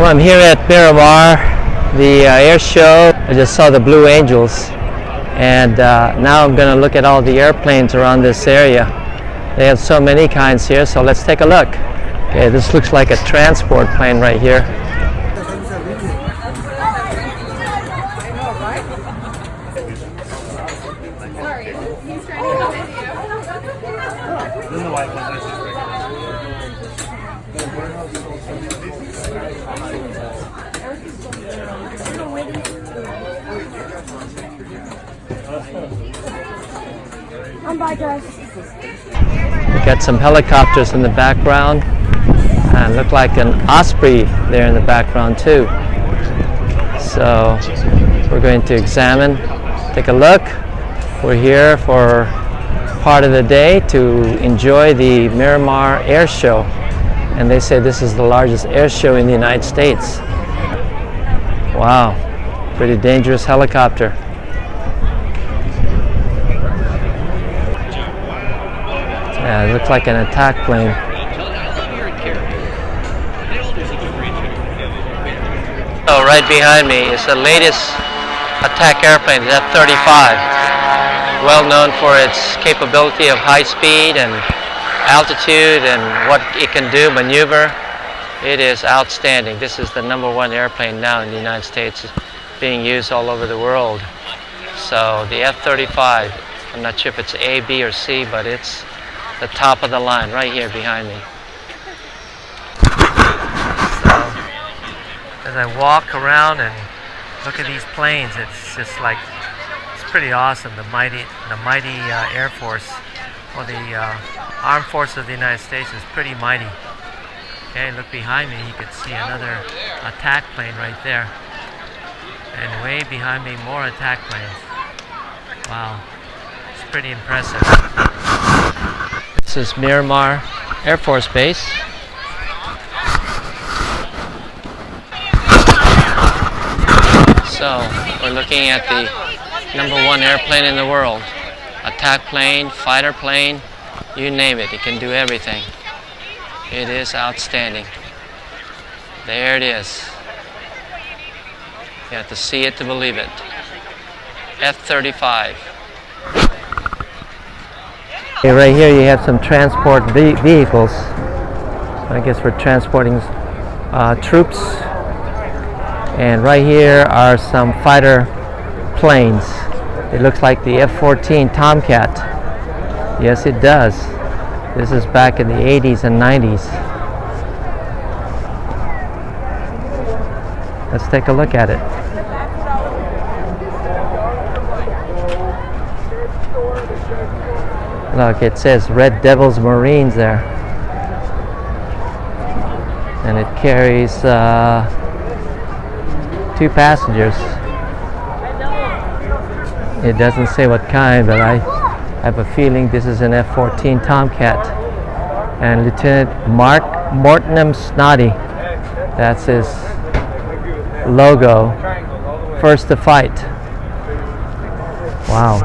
I'm here at Miramar, the air show. I just saw the Blue Angels, and now I'm going to look at all the airplanes around this area. They have so many kinds here, so let's take a look. Okay, this looks like a transport plane right here. We got some helicopters in the background, and look like an Osprey there in the background too. So we're going to examine, take a look. We're here for part of the day to enjoy the Miramar Air Show, and they say this is the largest air show in the United States. Wow, pretty dangerous helicopter. Yeah, it looks like an attack plane. So right behind me is the latest attack airplane, the F-35. Well known for its capability of high speed and altitude and what it can do, maneuver. It is outstanding. This is the #1 airplane now in the United States, being used all over the world. So the F-35, I'm not sure if it's A, B, or C, but it's the top of the line right here behind me. So as I walk around and look at these planes, it's just like, it's pretty awesome. The mighty Air Force, or the Armed Forces of the United States, is pretty mighty. Okay, look behind me, you can see another attack plane right there, and way behind me more attack planes. Wow, it's pretty impressive. This is Miramar Air Force Base. So we're looking at the #1 airplane in the world. Attack plane, fighter plane, you name it, it can do everything. It is outstanding. There it is. You have to see it to believe it. F-35. Okay, right here you have some transport vehicles. I guess we're transporting troops. And right here are some fighter planes. It looks like the F-14 Tomcat. Yes, it does. This is back in the 80s and 90s. Let's take a look at it. Look, it says Red Devils Marines there. And it carries 2 passengers. It doesn't say what kind, but I have a feeling this is an F-14 Tomcat. And Lieutenant Mark Mortnam Snoddy, that's his logo. First to fight. Wow.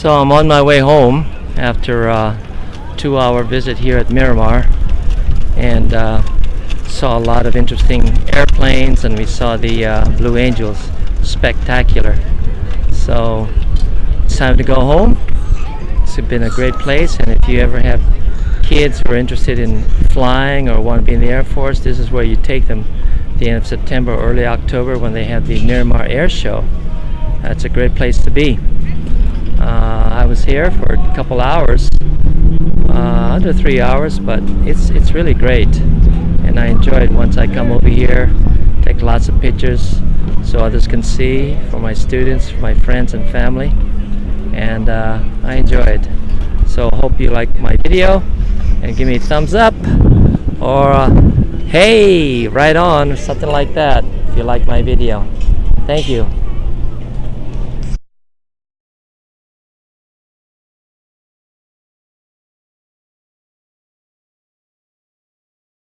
So I'm on my way home after a 2-hour visit here at Miramar, and saw a lot of interesting airplanes, and we saw the Blue Angels. Spectacular. So it's time to go home. It's been a great place, and if you ever have kids who are interested in flying or want to be in the Air Force, this is where you take them at the end of September or early October when they have the Miramar Air Show. That's a great place to be. I was here for a couple hours, under 3 hours, but it's really great, and I enjoy it. Once I come over here, take lots of pictures so others can see, for my students, for my friends and family, and I enjoy it. So hope you like my video and give me a thumbs up, or hey, right on, or something like that if you like my video. Thank you.